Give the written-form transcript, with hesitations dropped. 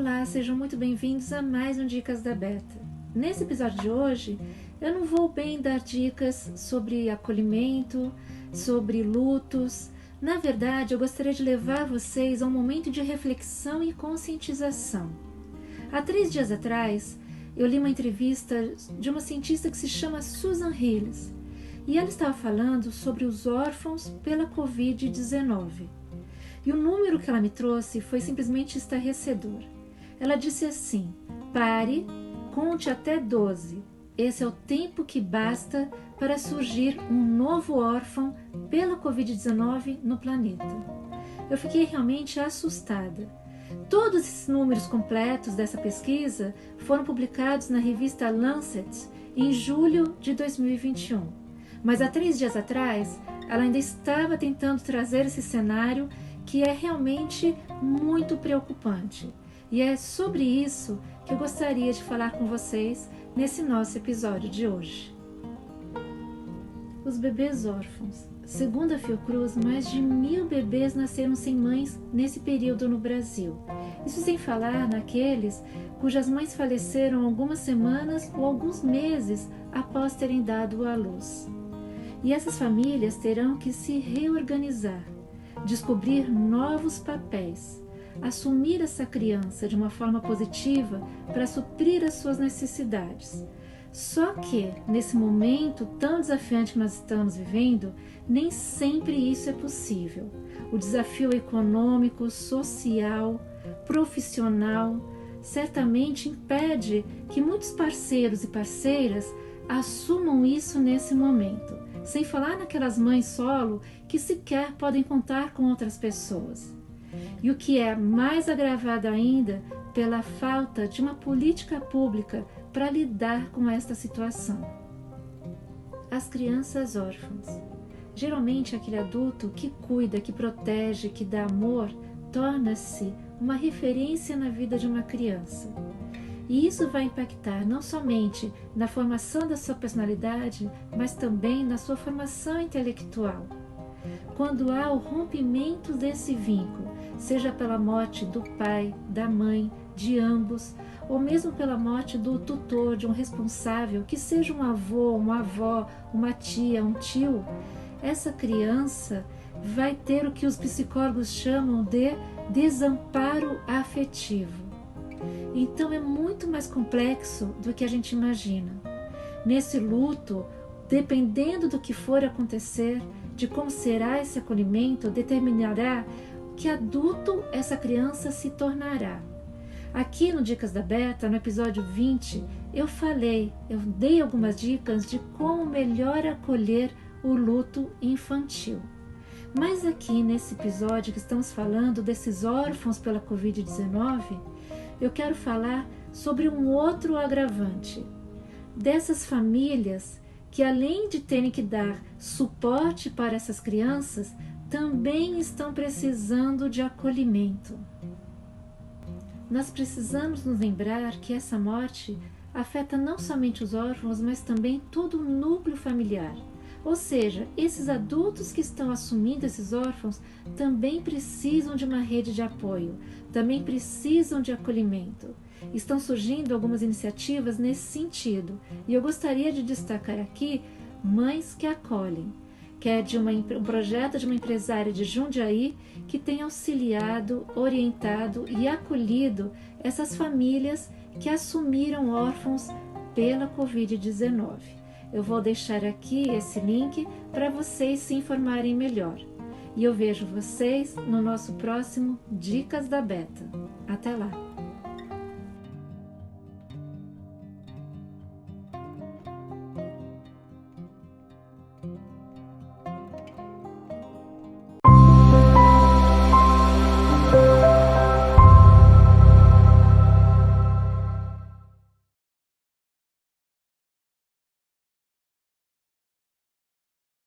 Olá, sejam muito bem-vindos a mais um Dicas da Beta. Nesse episódio de hoje, eu não vou bem dar dicas sobre acolhimento, sobre lutos. Na verdade, eu gostaria de levar vocês a um momento de reflexão e conscientização. Há 3 dias atrás, eu li uma entrevista de uma cientista que se chama Susan Hillis, e ela estava falando sobre os órfãos pela Covid-19. E o número que ela me trouxe foi simplesmente estarrecedor. Ela disse assim: pare, conte até 12. Esse é o tempo que basta para surgir um novo órfão pela Covid-19 no planeta. Eu fiquei realmente assustada. Todos esses números completos dessa pesquisa foram publicados na revista Lancet em julho de 2021. Mas há 3 dias atrás, ela ainda estava tentando trazer esse cenário que é realmente muito preocupante. E é sobre isso que eu gostaria de falar com vocês nesse nosso episódio de hoje. Os bebês órfãos. Segundo a Fiocruz, mais de 1.000 bebês nasceram sem mães nesse período no Brasil. Isso sem falar naqueles cujas mães faleceram algumas semanas ou alguns meses após terem dado à luz. E essas famílias terão que se reorganizar, descobrir novos papéis, assumir essa criança de uma forma positiva para suprir as suas necessidades. Só que, nesse momento tão desafiante que nós estamos vivendo, nem sempre isso é possível. O desafio econômico, social, profissional, certamente impede que muitos parceiros e parceiras assumam isso nesse momento, sem falar naquelas mães solo que sequer podem contar com outras pessoas. E o que é mais agravado ainda pela falta de uma política pública para lidar com esta situação. As crianças órfãs. Geralmente aquele adulto que cuida, que protege, que dá amor, torna-se uma referência na vida de uma criança. E isso vai impactar não somente na formação da sua personalidade, mas também na sua formação intelectual. Quando há o rompimento desse vínculo, seja pela morte do pai, da mãe, de ambos, ou mesmo pela morte do tutor, de um responsável, que seja um avô, uma avó, uma tia, um tio, essa criança vai ter o que os psicólogos chamam de desamparo afetivo. Então é muito mais complexo do que a gente imagina. Nesse luto, dependendo do que for acontecer, de como será esse acolhimento, determinará que adulto essa criança se tornará. Aqui no Dicas da Beta, no episódio 20, eu dei algumas dicas de como melhor acolher o luto infantil. Mas aqui nesse episódio que estamos falando desses órfãos pela Covid-19, eu quero falar sobre um outro agravante. Dessas famílias que, além de terem que dar suporte para essas crianças, também estão precisando de acolhimento. Nós precisamos nos lembrar que essa morte afeta não somente os órfãos, mas também todo o núcleo familiar. Ou seja, esses adultos que estão assumindo esses órfãos também precisam de uma rede de apoio, também precisam de acolhimento. Estão surgindo algumas iniciativas nesse sentido, e eu gostaria de destacar aqui Mães que Acolhem, que é de um projeto de uma empresária de Jundiaí que tem auxiliado, orientado e acolhido essas famílias que assumiram órfãos pela Covid-19. Eu vou deixar aqui esse link para vocês se informarem melhor. E eu vejo vocês no nosso próximo Dicas da Beta. Até lá!